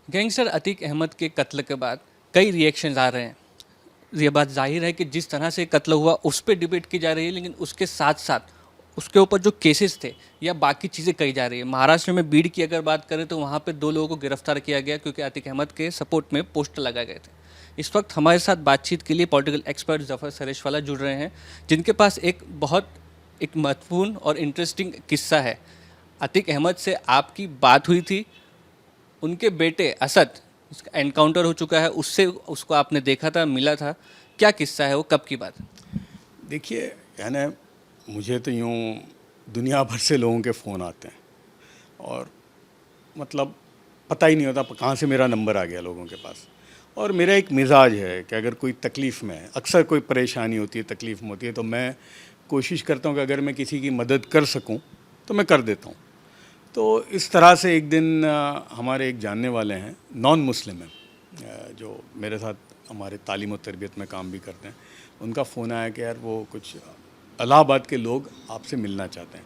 Gangster Atiq Ahmad के कत्ल के बाद कई रिएक्शंस आ रहे हैं। ये बात जाहिर है कि जिस तरह से कत्ल हुआ उस पर डिबेट की जा रही है, लेकिन उसके साथ साथ उसके ऊपर जो केसेस थे या बाकी चीज़ें कही जा रही है। महाराष्ट्र में बीड़ की अगर बात करें तो वहाँ पे 2 लोगों को गिरफ्तार किया गया क्योंकि अतीक अहमद के सपोर्ट में पोस्टर लगाए गए थे। इस वक्त हमारे साथ बातचीत के लिए पॉलिटिकल एक्सपर्ट जफर सरेशवाला जुड़ रहे हैं, जिनके पास एक महत्वपूर्ण और इंटरेस्टिंग किस्सा है। अतीक अहमद से आपकी बात हुई थी, उनके बेटे असद उसका एनकाउंटर हो चुका है, उससे उसको आपने देखा था, मिला था। क्या किस्सा है वो, कब की बात? देखिए, यानी मुझे तो यूँ दुनिया भर से लोगों के फ़ोन आते हैं और मतलब पता ही नहीं होता कहाँ से मेरा नंबर आ गया लोगों के पास। और मेरा एक मिजाज है कि अगर कोई तकलीफ़ में है, अक्सर कोई परेशानी होती है, तकलीफ़ में होती है, तो मैं कोशिश करता हूँ कि अगर मैं किसी की मदद कर सकूँ तो मैं कर देता हूँ। तो इस तरह से एक दिन हमारे एक जानने वाले हैं, नॉन मुस्लिम हैं, जो मेरे साथ हमारे तालीम और तरबियत में काम भी करते हैं। उनका फ़ोन आया कि यार वो कुछ इलाहाबाद के लोग आपसे मिलना चाहते हैं।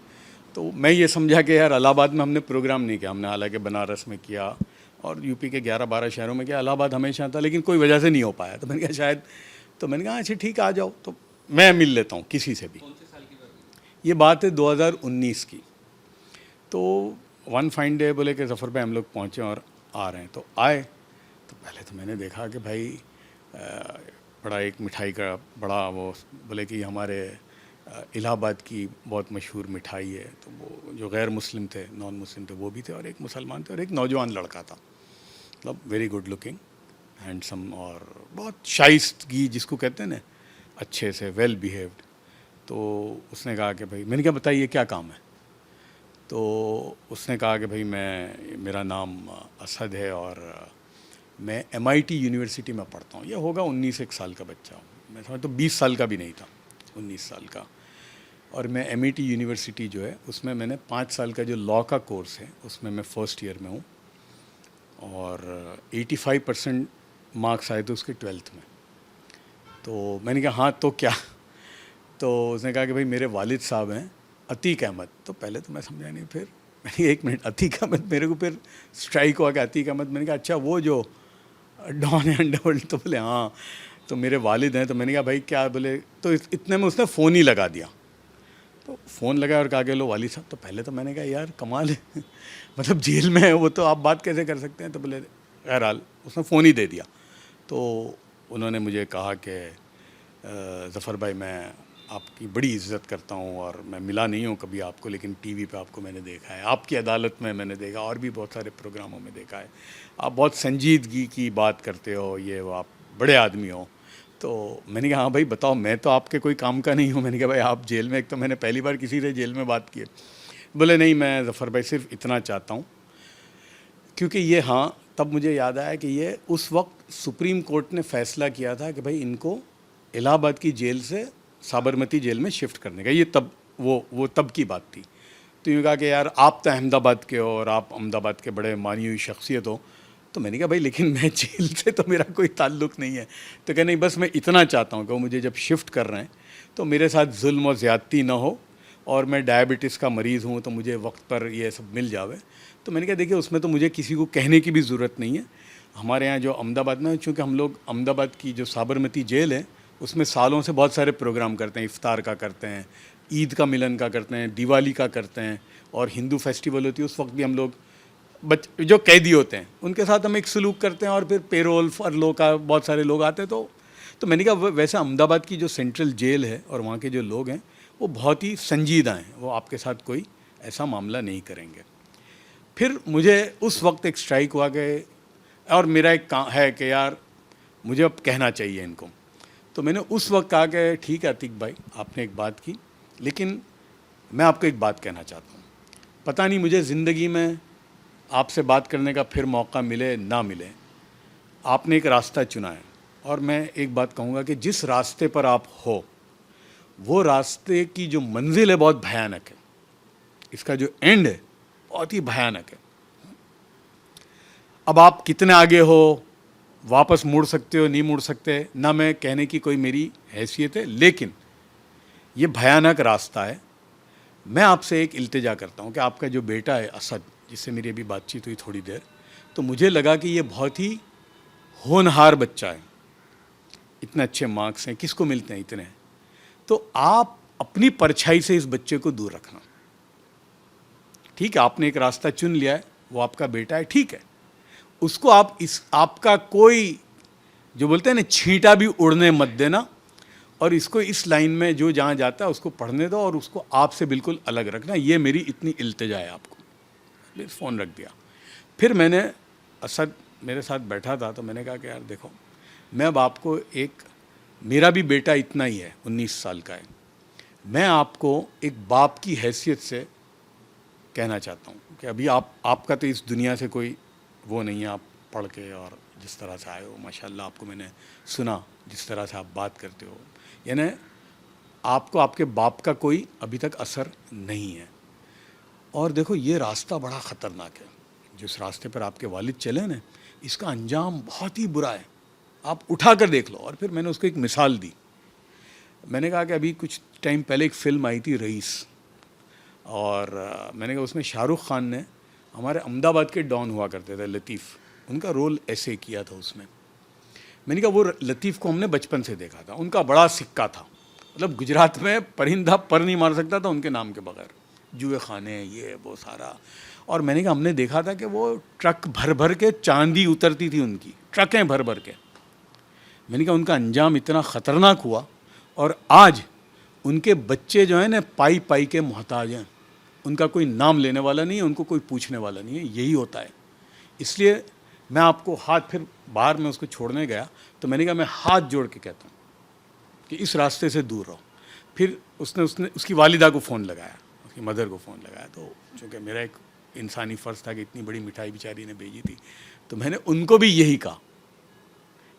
तो मैं ये समझा कि यार इलाहाबाद में हमने प्रोग्राम नहीं किया, हमने हालांकि बनारस में किया और यूपी के 11-12 शहरों में किया, इलाहाबाद हमेशा था लेकिन कोई वजह से नहीं हो पाया। तो मैंने कहा शायद, तो मैंने कहा अच्छा ठीक है आ जाओ, तो मैं मिल लेता हूँ किसी से भी। कौन से साल की बात है? ये बात है 2019 की। तो वन फाइन डे बोले कि ज़फ़र भाई हम लोग पहुँचे और आ रहे हैं। तो आए तो पहले तो मैंने देखा कि भाई बड़ा एक मिठाई का बड़ा वो, बोले कि हमारे इलाहाबाद की बहुत मशहूर मिठाई है। तो वो जो गैर मुस्लिम थे, नॉन मुस्लिम थे, वो भी थे और एक मुसलमान थे और एक नौजवान लड़का था, मतलब वेरी गुड लुकिंग, हैंडसम और बहुत शाइस्तगी जिसको कहते हैं ना, अच्छे से वेल बिहेव्ड। तो उसने कहा कि भाई, मैंने क्या बताइए क्या काम है? तो उसने कहा कि भाई मेरा नाम असद है और मैं MIT यूनिवर्सिटी में पढ़ता हूँ। ये होगा 19 साल का बच्चा हूँ, मैं समझ तो 20 साल का भी नहीं था, 19 साल का। और मैं MIT यूनिवर्सिटी जो है उसमें मैंने 5 साल का जो लॉ का कोर्स है उसमें मैं फर्स्ट ईयर में हूँ और 85% मार्क्स आए थे उसके 12th में। तो मैंने कहा हाँ तो क्या? तो उसने कहा कि भाई मेरे वालिद साहब हैं अतीक अहमद। तो पहले तो मैं समझा नहीं, फिर मैंने 1 मिनट अतीक अहमद, मेरे को फिर स्ट्राइक हुआ कि अतीक अहमद। मैंने कहा अच्छा वो जो डॉन है अंडरवर्ल्ड? तो बोले हाँ, तो मेरे वालिद हैं। तो मैंने कहा भाई क्या? बोले तो इतने में उसने फ़ोन ही लगा दिया। तो फ़ोन लगा और कहा कि लो वालिद साहब। तो पहले तो मैंने कहा यार कमाल है मतलब जेल में है वो, तो आप बात कैसे कर सकते हैं? तो बोले बहरहाल उसने फ़ोन ही दे दिया। तो उन्होंने मुझे कहा कि ज़फ़र भाई मैं आपकी बड़ी इज़्ज़त करता हूँ और मैं मिला नहीं हूँ कभी आपको, लेकिन टीवी पे आपको मैंने देखा है, आपकी अदालत में मैंने देखा और भी बहुत सारे प्रोग्रामों में देखा है। आप बहुत संजीदगी की बात करते हो, ये वो, आप बड़े आदमी हो। तो मैंने कहा हाँ भाई बताओ, मैं तो आपके कोई काम का नहीं हूँ। मैंने कहा भाई आप जेल में, एक तो मैंने पहली बार किसी से जेल में बात की है। बोले नहीं मैं ज़फ़र भाई सिर्फ इतना चाहता हूँ, क्योंकि ये, हाँ तब मुझे याद आया कि ये उस वक्त सुप्रीम कोर्ट ने फ़ैसला किया था कि भाई इनको इलाहाबाद की जेल से साबरमती जेल में शिफ्ट करने का। ये तब वो तब की बात थी। तो यूँ कहा कि यार आप तो अहमदाबाद के हो और आप अहमदाबाद के बड़े मानी हुई शख्सियत हो। तो मैंने कहा भाई लेकिन मैं जेल से तो मेरा कोई ताल्लुक़ नहीं है। तो कह नहीं बस मैं इतना चाहता हूँ कि वो मुझे जब शिफ्ट कर रहे हैं तो मेरे साथ जुल्म और ज़्यादती ना हो, और मैं डायबिटीज़ का मरीज़ हूँ तो मुझे वक्त पर ये सब मिल जावे। तो मैंने कहा देखिए उसमें तो मुझे किसी को कहने की भी ज़रूरत नहीं है। हमारे यहाँ जो अहमदाबाद में, चूँकि हम लोग अहमदाबाद की जो साबरमती जेल है उसमें सालों से बहुत सारे प्रोग्राम करते हैं, इफ्तार का करते हैं, ईद का मिलन का करते हैं, दिवाली का करते हैं, और हिंदू फेस्टिवल होती है उस वक्त भी हम लोग जो कैदी होते हैं उनके साथ हम एक सलूक करते हैं, और फिर पेरोल फरलो का बहुत सारे लोग आते हैं। तो मैंने कहा वैसे अहमदाबाद की जो सेंट्रल जेल है और वहाँ के जो लोग हैं वो बहुत ही संजीदा हैं, वो आपके साथ कोई ऐसा मामला नहीं करेंगे। फिर मुझे उस वक्त एक स्ट्राइक हुआ कि, और मेरा एक काम है कि यार मुझे अब कहना चाहिए इनको। तो मैंने उस वक्त कहा कि ठीक है अतीक भाई आपने एक बात की, लेकिन मैं आपको एक बात कहना चाहता हूँ। पता नहीं मुझे ज़िंदगी में आपसे बात करने का फिर मौका मिले ना मिले, आपने एक रास्ता चुना है, और मैं एक बात कहूँगा कि जिस रास्ते पर आप हो वो रास्ते की जो मंजिल है बहुत भयानक है, इसका जो एंड है बहुत ही भयानक है। अब आप कितने आगे हो, वापस मुड़ सकते हो नहीं मुड़ सकते, ना मैं कहने की कोई मेरी हैसियत है, लेकिन ये भयानक रास्ता है। मैं आपसे एक इल्तिजा करता हूँ कि आपका जो बेटा है असद, जिससे मेरी अभी बातचीत हुई थोड़ी देर, तो मुझे लगा कि ये बहुत ही होनहार बच्चा है, इतने अच्छे मार्क्स हैं, किसको मिलते हैं इतने। तो आप अपनी परछाई से इस बच्चे को दूर रखना। ठीक है, आपने एक रास्ता चुन लिया है, वो आपका बेटा है, ठीक है, उसको आप आपका कोई जो बोलते हैं ना छींटा भी उड़ने मत देना, और इसको इस लाइन में जो जहाँ जाता है उसको पढ़ने दो, और उसको आपसे बिल्कुल अलग रखना। ये मेरी इतनी इल्तिजा है आपको। प्लीज़ फ़ोन रख दिया। फिर मैंने, असद मेरे साथ बैठा था, तो मैंने कहा कि यार देखो, मैं अब आपको मेरा भी बेटा इतना ही है, 19 साल का है, मैं आपको एक बाप की हैसियत से कहना चाहता हूँ कि अभी आपका तो इस दुनिया से कोई वो नहीं है, आप पढ़ के और जिस तरह से आए हो, माशाल्लाह, आपको मैंने सुना जिस तरह से आप बात करते हो, यानी आपको आपके बाप का कोई अभी तक असर नहीं है। और देखो, ये रास्ता बड़ा ख़तरनाक है, जिस रास्ते पर आपके वालिद चले ना, इसका अंजाम बहुत ही बुरा है, आप उठा कर देख लो। और फिर मैंने उसको एक मिसाल दी। मैंने कहा कि अभी कुछ टाइम पहले एक फ़िल्म आई थी रईस, और मैंने कहा उसमें शाहरुख खान ने हमारे अहमदाबाद के डॉन हुआ करते थे लतीफ़, उनका रोल ऐसे किया था उसमें। मैंने कहा वो लतीफ़ को हमने बचपन से देखा था, उनका बड़ा सिक्का था, मतलब गुजरात में परिंदा पर नहीं मार सकता था उनके नाम के बगैर, जुए खाने ये वो सारा। और मैंने कहा हमने देखा था कि वो ट्रक भर भर के चांदी उतरती थी उनकी, ट्रकें भर भर के। मैंने कहा उनका अंजाम इतना ख़तरनाक हुआ, और आज उनके बच्चे जो हैं ना पाई पाई के मोहताज हैं, उनका कोई नाम लेने वाला नहीं है, उनको कोई पूछने वाला नहीं है। यही होता है। इसलिए मैं आपको हाथ, फिर बाहर में उसको छोड़ने गया तो मैंने कहा मैं हाथ जोड़ के कहता हूँ कि इस रास्ते से दूर रहो। फिर उसने उसकी वालिदा को फ़ोन लगाया, उसकी मदर को फ़ोन लगाया। तो चूँकि मेरा एक इंसानी फ़र्ज़ था कि इतनी बड़ी मिठाई बेचारी ने भेजी थी, तो मैंने उनको भी यही कहा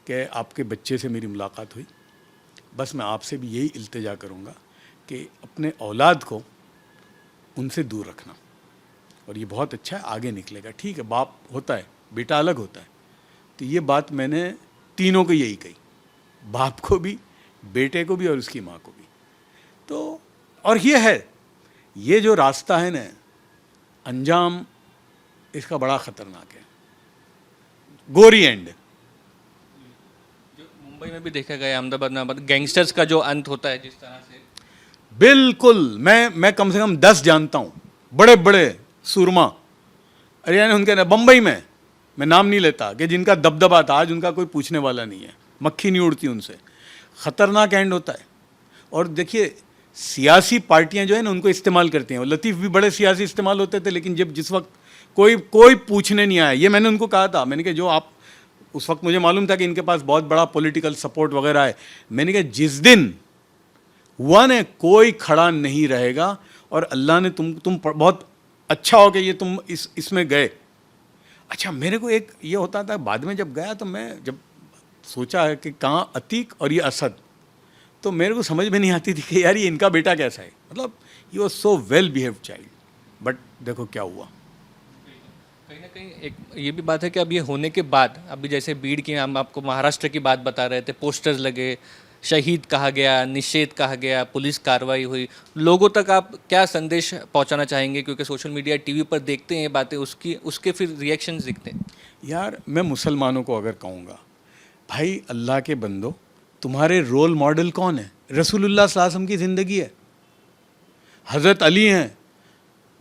कि आपके बच्चे से मेरी मुलाकात हुई, बस मैं आपसे भी यही इल्तिजा करूँगा कि अपने औलाद को उनसे दूर रखना, और ये बहुत अच्छा है, आगे निकलेगा। ठीक है, बाप होता है, बेटा अलग होता है। तो ये बात मैंने तीनों को यही कही, बाप को भी, बेटे को भी, और उसकी माँ को भी। तो और ये है, ये जो रास्ता है ना, अंजाम इसका बड़ा ख़तरनाक है, गोरी एंड। जो मुंबई में भी देखा गया, अहमदाबाद में गैंगस्टर्स का जो अंत होता है जिस तरह से, बिल्कुल, मैं कम से कम 10 जानता हूँ, बड़े बड़े सुरमा, अरे यानी उनके ना बम्बई में, मैं नाम नहीं लेता, कि जिनका दबदबा था, आज उनका कोई पूछने वाला नहीं है, मक्खी नहीं उड़ती उनसे। ख़तरनाक एंड होता है। और देखिए, सियासी पार्टियां जो है ना उनको इस्तेमाल करती हैं। लतीफ़ भी बड़े सियासी इस्तेमाल होते थे, लेकिन जिस वक्त कोई पूछने नहीं आया, ये मैंने उनको कहा था। मैंने कहा जो आप, उस वक्त मुझे मालूम था कि इनके पास बहुत बड़ा पॉलिटिकल सपोर्ट वगैरह है। मैंने कहा जिस दिन हुआ ने कोई खड़ा नहीं रहेगा, और अल्लाह ने तुम बहुत अच्छा हो कि ये तुम इसमें गए। अच्छा, मेरे को एक ये होता था, बाद में जब गया तो मैं जब सोचा है कि कहाँ अतीक और ये असद, तो मेरे को समझ में नहीं आती थी कि यार ये इनका बेटा कैसा है, मतलब he was so well behaved child. But देखो क्या हुआ। कहीं ना कहीं एक ये भी बात है कि अब ये होने के बाद, अभी जैसे बीड़ की, हम आपको महाराष्ट्र की बात बता रहे थे, पोस्टर्स लगे, शहीद कहा गया, निषेध कहा गया, पुलिस कार्रवाई हुई, लोगों तक आप क्या संदेश पहुंचाना चाहेंगे? क्योंकि सोशल मीडिया, टीवी पर देखते हैं ये बातें, उसके फिर रिएक्शंस दिखते हैं। यार मैं मुसलमानों को अगर कहूँगा, भाई अल्लाह के बंदो, तुम्हारे रोल मॉडल कौन है? रसूलुल्लाह सल्लल्लाहु अलैहि वसल्लम की ज़िंदगी है, हज़रत अली हैं,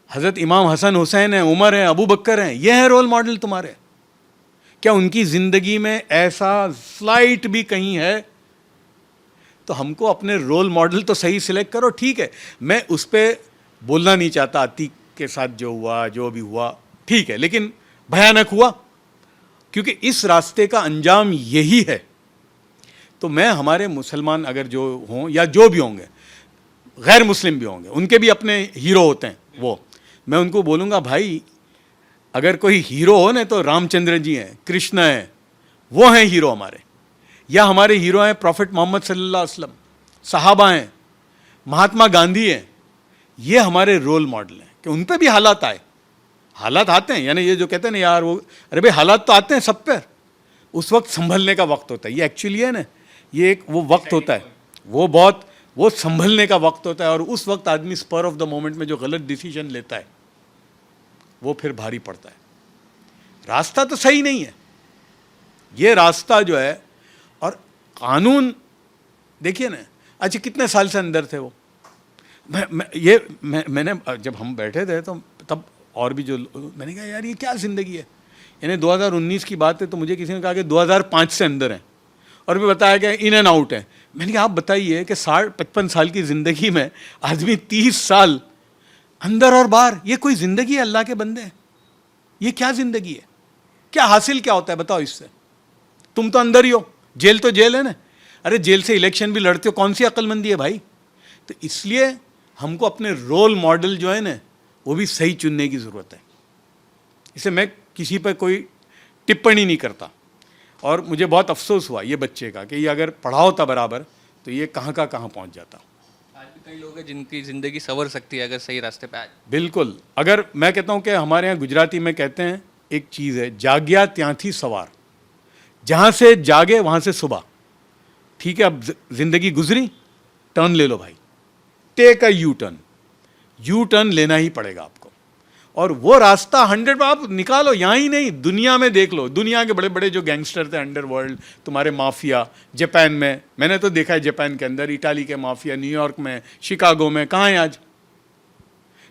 हज़रत इमाम हसन हुसैन हैं, उमर हैं, अबू बकर हैं, ये हैं रोल मॉडल तुम्हारे। क्या उनकी ज़िंदगी में ऐसा स्लाइट भी कहीं है? तो हमको अपने रोल मॉडल तो सही सिलेक्ट करो। ठीक है, मैं उस पर बोलना नहीं चाहता, अतीक के साथ जो हुआ, जो भी हुआ ठीक है, लेकिन भयानक हुआ, क्योंकि इस रास्ते का अंजाम यही है। तो मैं हमारे मुसलमान अगर जो हों या जो भी होंगे, गैर मुस्लिम भी होंगे, उनके भी अपने हीरो होते हैं, वो मैं उनको बोलूँगा भाई अगर कोई हीरो हो ना तो रामचंद्र जी हैं, कृष्ण हैं, वो हैं हीरो हमारे। या हमारे हीरो हैं प्रॉफिट मोहम्मद सल्लल्लाहु अलैहि वसल्लम, सहाबा हैं, महात्मा गांधी हैं। ये हमारे रोल मॉडल हैं कि उन पे भी हालात आए, हालात आते हैं, यानी ये जो कहते हैं ना यार वो, अरे भाई हालात तो आते हैं सब पर, उस वक्त संभलने का वक्त होता है। ये एक्चुअली है ना, ये एक वो वक्त होता है, वो संभलने का वक्त होता है। और उस वक्त आदमी स्पर ऑफ द मोमेंट में जो गलत डिसीजन लेता है वो फिर भारी पड़ता है। रास्ता तो सही नहीं है ये रास्ता जो है। और कानून देखिए ना, अच्छा कितने साल से अंदर थे वो। मैंने जब हम बैठे थे तो तब और भी जो मैंने कहा यार ये क्या ज़िंदगी है। यानी 2019 की बात है तो मुझे किसी ने कहा कि 2005 से अंदर हैं और भी बताया कि इन एंड आउट है। मैंने कहा आप बताइए कि 55 साल की ज़िंदगी में आदमी 30 साल अंदर और बाहर, ये कोई ज़िंदगी है अल्लाह के बंदे? ये क्या ज़िंदगी है? क्या हासिल क्या होता है बताओ इससे? तुम तो अंदर ही हो, जेल तो जेल है ना। अरे जेल से इलेक्शन भी लड़ते हो, कौन सी अक्लमंदी है भाई? तो इसलिए हमको अपने रोल मॉडल जो है ना वो भी सही चुनने की ज़रूरत है। इसे मैं किसी पर कोई टिप्पणी नहीं करता और मुझे बहुत अफसोस हुआ ये बच्चे का कि ये अगर पढ़ा होता बराबर तो ये कहाँ का कहाँ पहुँच जाता। आज भी कई लोग हैं जिनकी ज़िंदगी संवर सकती है अगर सही रास्ते पे आए। बिल्कुल। अगर मैं कहता हूँ कि हमारे यहाँ गुजराती में कहते हैं एक चीज़ है, जाग्या त्यांथी सवार। जहाँ से जागे वहाँ से सुबह। ठीक है, अब ज़िंदगी गुजरी, टर्न ले लो भाई, take a U turn. U turn लेना ही पड़ेगा आपको और वो रास्ता 100 आप निकालो। यहाँ ही नहीं, दुनिया में देख लो। दुनिया के बड़े बड़े जो गैंगस्टर थे अंडरवर्ल्ड, तुम्हारे माफिया, जापान में मैंने तो देखा है, जापान के अंदर, इटाली के माफिया, न्यूयॉर्क में, शिकागो में, कहाँ हैं आज?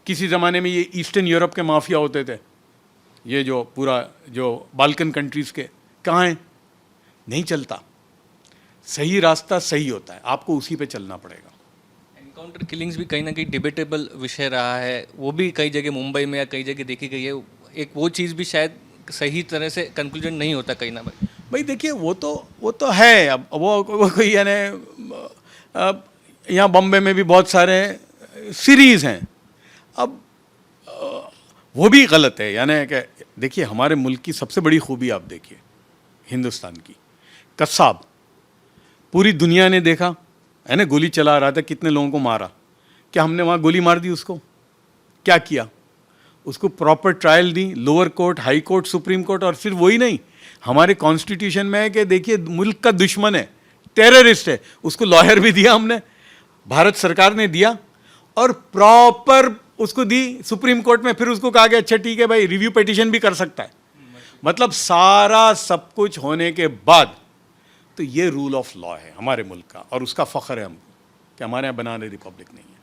किसी ज़माने में ये ईस्टर्न यूरोप के माफिया होते थे, ये जो पूरा जो बाल्कन कंट्रीज़ के, कहाँ हैं? नहीं चलता। सही रास्ता सही होता है, आपको उसी पे चलना पड़ेगा। एनकाउंटर किलिंग्स भी कहीं ना कहीं डिबेटेबल विषय रहा है, वो भी कई जगह मुंबई में या कई जगह देखी गई है। एक वो चीज़ भी शायद सही तरह से कंक्लूजन नहीं होता कहीं ना कहीं। भाई देखिए वो तो है। अब वो कोई यानी यहाँ बॉम्बे में भी बहुत सारे सीरीज़ हैं। अब वो भी गलत है। यानी कि देखिए हमारे मुल्क की सबसे बड़ी खूबी आप देखिए हिंदुस्तान की, कसाब, पूरी दुनिया ने देखा है ना, गोली चला रहा था, कितने लोगों को मारा। क्या हमने वहाँ गोली मार दी उसको? क्या किया? उसको प्रॉपर ट्रायल दी, lower court, high court, supreme court. और फिर वही नहीं, हमारे कॉन्स्टिट्यूशन में है कि देखिए मुल्क का दुश्मन है, टेररिस्ट है, उसको लॉयर भी दिया हमने, भारत सरकार ने दिया और प्रॉपर उसको दी सुप्रीम कोर्ट में। फिर उसको कहा गया अच्छा ठीक है भाई, रिव्यू पिटीशन भी कर सकता है। मतलब सारा सब कुछ होने के बाद तो ये रूल ऑफ लॉ है हमारे मुल्क का और उसका फ़ख्र है हमको कि हमारे यहाँ बनाना रिपब्लिक नहीं है।